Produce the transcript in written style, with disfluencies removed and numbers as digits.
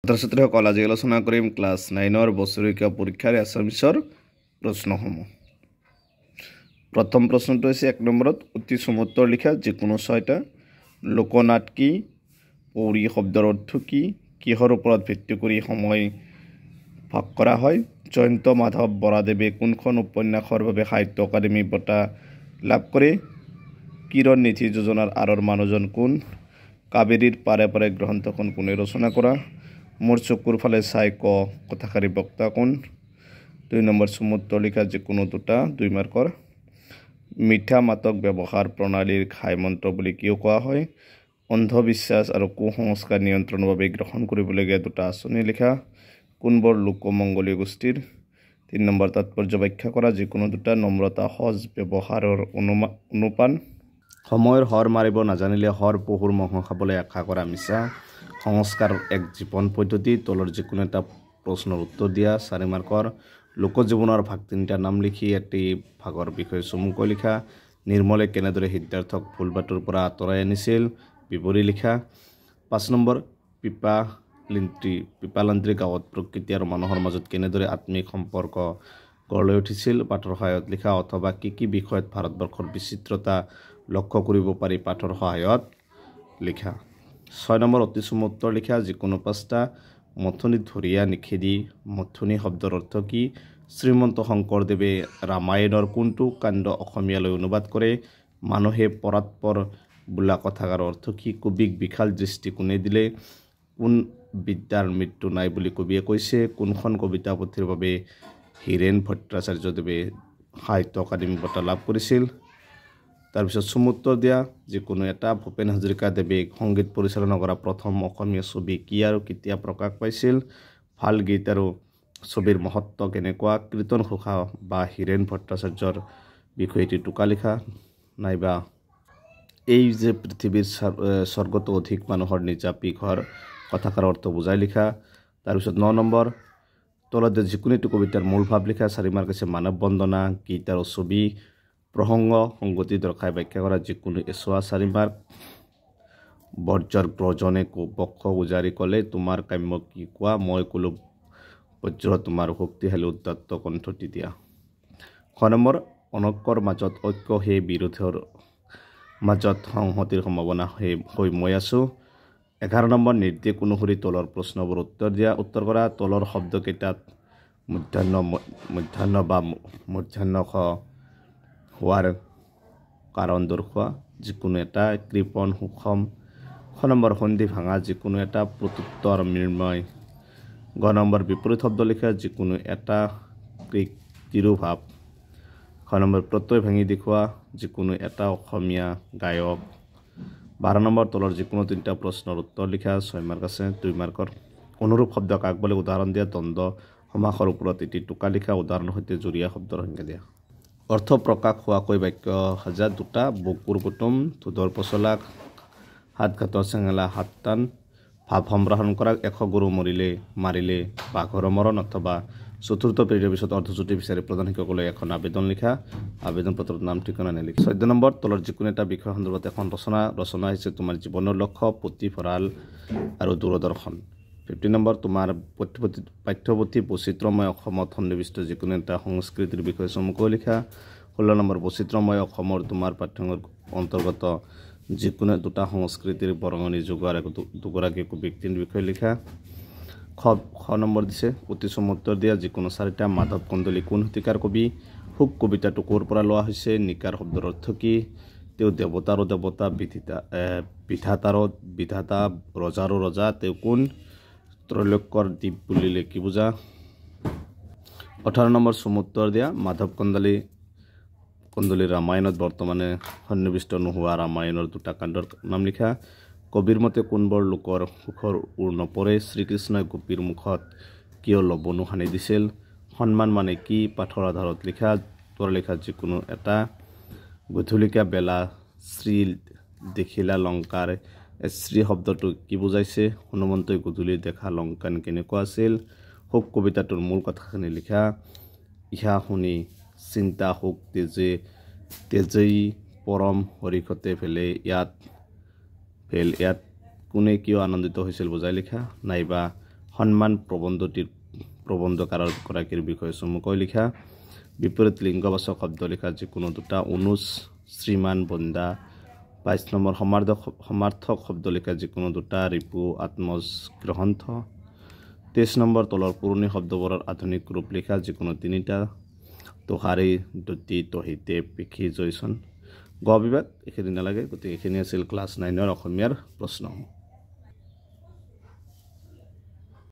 ছাত্ৰ-ছাত্ৰীসকল আজি আলোচনা কৰিম ক্লাছ 9ৰ বছৰীয়া পৰীক্ষাৰ এছামিছৰ প্ৰশ্নসমূহ। প্ৰথম প্ৰশ্নটো হৈছে 1 নম্বৰত অতি চমুত্তৰ লিখা যিকোনো 6টা। লোকনাট কি? পৌৰী শব্দৰ অৰ্থ কি? কিহৰ ওপৰত ভিত্তি কৰি সময় ভাগ কৰা হয়? জয়ন্ত মাধৱ বৰাদেৱে কোনখন উপন্যাসৰ বাবে সাহিত্য একাডেমী বঁটা লাভ কৰে? কিৰণ নিধি যোজনাৰ আঁৰৰ মানুহজন কোন? কাবেৰীৰ পাৰে পাৰে গ্ৰন্থখন কোনে ৰচনা কৰা? মোৰ চকুৰ ফালে চাই ক কথাকাৰী বক্তা কোন? 2 নম্বৰ চমুত্তৰ লিখা যিকোনো 2টা 2 মাৰ্কৰ। মিঠা মাতক ব্যৱহাৰ প্ৰণালীৰ ঘাই মন্ত্ৰ বুলি কিয় কোৱা হয়? অন্ধবিশ্বাস আৰু কুসংস্কাৰ নিয়ন্ত্ৰণৰ বাবে গ্ৰহণ কৰিবলগীয়া 2টা আঁচনি লিখা। কোনবোৰ লোকমংগলীয় গোষ্ঠীৰ? 3 নম্বৰ তাৎপৰ্য ব্যাখ্যা কৰা যিকোনো 2টা। নম্ৰতা সজ ব্যৱহাৰৰ অনুপান। সময়ৰ হৰ মাৰিব নাজানিলে হৰ পহুৰ মঙহ খাবলৈ আশা কৰা মিছা। সংস্কাৰ এক জীৱন পদ্ধতি। তলৰ যিকোনো এটা প্ৰশ্নৰ উত্তৰ দিয়া। 4 মাৰ্কৰ। লোকজীৱনৰ ভাগ 3টা নাম লিখি এটি ভাগৰ বিষয়ে চমুকৈ লিখা। নিৰ্মলে কেনেদৰে সিদ্ধাৰ্থক ভুল বাটৰ পৰা আঁতৰাই আনিছিল? বিৱৰি লিখা। 5 নম্বৰ পিপালান্ত্ৰী গাঁৱত প্ৰকৃতি আৰু মানুহৰ মাজত কেনেদৰে আত্মিক সম্পৰ্ক গঢ় লৈ উঠিছিল? পাঠৰ সহায়ত লিখা। অথবা কি কি বিষয়ত ভাৰতবৰ্ষৰ বিচিত্ৰতা লক্ষ্য কৰিব পাৰি? পাঠৰ সহায়ত লিখা। 6 নম্বৰ অতি চমুত্তৰ লিখা যিকোনো 5টা। মথনি ধৰিয়া নিষেধি মথনি শব্দৰ অৰ্থ কি? শ্ৰীমন্ত শংকৰদেৱে ৰামায়ণৰ কোনটো কাণ্ড অসমীয়ালৈ অনুবাদ কৰে? মানুহে পৰাৎপৰ বোলা কথাষাৰৰ অৰ্থ কি? কবিক বিশাল দৃষ্টি কোনে দিলে? কোন বিদ্যাৰ মৃত্যু নাই বুলি কবিয়ে কৈছে? কোনখন কবিতা পুথিৰ বাবে হীৰেন ভট্টাচাৰ্যদেৱে সাহিত্য একাডেমী বঁটা লাভ কৰিছিল? তাৰপিছত চমুত্তৰ দিয়া যিকোনো এটা। ভূপেন হাজৰিকাদেৱে সংগীত পৰিচালনা কৰা প্ৰথম অসমীয়া ছবি কি আৰু কেতিয়া প্ৰকাশ পাইছিল? ভাল গীত আৰু ছবিৰ মহত্ব কেনেকুৱা? কীৰ্তন ঘোষা বা হীৰেন ভট্টাচাৰ্যৰ বিষয়ে এটি টোকা লিখা। নাইবা এই যে পৃথিৱীৰ স্বৰ্গতো অধিক মানুহৰ নিজাপি ঘৰ কথাষাৰৰ অৰ্থ বুজাই লিখা। তাৰপিছত 9 নম্বৰ তলত যিকোনো এটি কবিতাৰ মূল ভাৱ লিখা। 4 মাৰ্ক আছে মানৱ বন্দনা গীত আৰু ছবি প্ৰসংগ সংগতি দৰ্শাই ব্যাখ্যা কৰা যিকোনো এছোৱা। 4 মাৰ্ক। বৰ্জৰ ব্ৰজনে বক্ষ উজাৰি ক'লে তোমাৰ কাম্য কি কোৱা? মই ক'লো বজ্ৰ তোমাৰ শক্তিশালী উদ্যত কণ্ঠটি দিয়া। 6 নম্বৰ অনৈক্যৰ মাজত ঐক্য সেই বিৰোধৰ মাজত সংহতিৰ সম্ভাৱনা হৈ মই আছো। 11 নম্বৰ নিৰ্দেশ অনুসৰি তলৰ প্ৰশ্নবোৰ উত্তৰ দিয়া। উত্তৰ কৰা। তলৰ শব্দকেইটাত মধ্যাহ্ন বা মধ্যাহ্নখ হোৱাৰ কাৰণ দৰ্শোৱা যিকোনো এটা। কৃপণ সুষম। 6 নম্বৰ সন্ধি ভাঙা যিকোনো এটা। প্ৰত্যুত্তৰ নিৰ্ণয়। 9 নম্বৰ বিপৰীত শব্দ লিখা যিকোনো এটা। তিৰোভাৱ। 6 নম্বৰ প্ৰত্যয় ভাঙি দেখুওৱা যিকোনো এটা। অসমীয়া গায়ক। 12 নম্বৰ তলৰ যিকোনো 3টা প্ৰশ্নৰ উত্তৰ লিখা। 6 মাৰ্ক আছে 2 মাৰ্কৰ। অনুৰূপ শব্দ কাক বোলে উদাহৰণ দিয়া। দ্বন্দ্ব সমাসৰ ওপৰত এটি টোকা লিখা। উদাহৰণৰ সৈতে জুৰীয়া শব্দৰ সংজ্ঞা দিয়া। অৰ্থ প্ৰকাশ হোৱাকৈ বাক্য সাজা 2টা। বুকুৰ কুটুম ধোধৰ পচলা হাত ঘাটৰ চেঙেলা হাত টান। ভাৱ সম্প্ৰসাৰণ কৰা। 100 গৰু মাৰিলে বাঘৰ মৰণ। অথবা 4ৰ্থ পেজৰ পিছত অৰ্থজ্যোতি বিচাৰি প্ৰধান শিক্ষকলৈ এখন আবেদন লিখা। আবেদন পত্ৰত নাম ঠিকনা নিলিখা। 14 নম্বৰ তলৰ যিকোনো এটা বিষয় সন্দৰ্ভত এখন ৰচনা হৈছে তোমাৰ জীৱনৰ লক্ষ্য পুথিভঁৰাল আৰু দূৰদৰ্শন। 15 নম্বৰ তোমাৰ পাঠ্যপুথি বৈচিত্ৰময় অসমত সন্নিৱিষ্ট যিকোনো এটা সংস্কৃতিৰ বিষয়ে চমুকৈ লিখা। 16 নম্বৰ বৈচিত্ৰময় অসমৰ তোমাৰ পাঠ্যৰ অন্তৰ্গত যিকোনো 2টা সংস্কৃতিৰ বৰঙণি যোগোৱাৰ দুগৰাকী ব্যক্তিৰ বিষয়ে লিখা। খ নম্বৰ দিছে অতি চমুত্তৰ দিয়া যিকোনো 4টা। মাধৱ কন্দলী কোন শতিকাৰ কবি? শোক কবিতাটো ক'ৰ পৰা লোৱা হৈছে? নিকাৰ শব্দৰ অৰ্থ কি? তেওঁ দেৱতাৰো দেৱতা বিধাতাৰো বিধাতা ৰজাৰো ৰজা। তেওঁ কোন? ত্ৰৈলোক্যৰ দ্বীপ বুলিলে কি বুজা? 18 নম্বৰ চমুত্তৰ দিয়া মাধৱ কন্দলীৰ ৰামায়ণত বৰ্তমানে সন্নিৱিষ্ট নোহোৱা ৰামায়ণৰ 2টা কাণ্ডৰ নাম লিখা। কবিৰ মতে কোনবোৰ লোকৰ সুখৰ ওৰ নপৰে? শ্ৰীকৃষ্ণই গোপীৰ মুখত কিয় লবনো সানি দিছিল? সন্মান মানে কি? পাঠৰ আধাৰত লিখা। উত্তৰ লিখা যিকোনো এটা। গধূলিকা বেলা শ্ৰী দেখিলা লংকাৰ। শ্ৰী শব্দটো কি বুজাইছে? হনুমন্তই গধূলি দেখা লংকান কেনেকুৱা আছিল? শোক কবিতাটোৰ মূল কথাখিনি লিখা। ইহা শুনি চিন্তা শোক তেজেই পৰম হৰিষতে ভেলে ইয়াত কোনে কিয় আনন্দিত হৈছিল বুজাই লিখা। নাইবা সন্মান প্ৰবন্ধকাৰগৰাকীৰ বিষয়ে চমুকৈ লিখা বিপৰীত লিংগবাচক শব্দ লিখা যিকোনো দুটা 19 শ্ৰীমান বন্দা 22 নম্বৰ সমাৰ্থক শব্দ লিখা যিকোনো দুটা ৰিপু আত্মজ গ্ৰন্থ 23 নম্বৰ তলৰ পুৰণি শব্দবোৰৰ আধুনিক ৰূপ লিখা যিকোনো তিনিটা তোহাৰী দুটি তহিতে পিখি জয়সন গ বিভাগ এইখিনি নালাগে গতিকে এইখিনি আছিল ক্লাছ 9 অসমীয়াৰ প্ৰশ্ন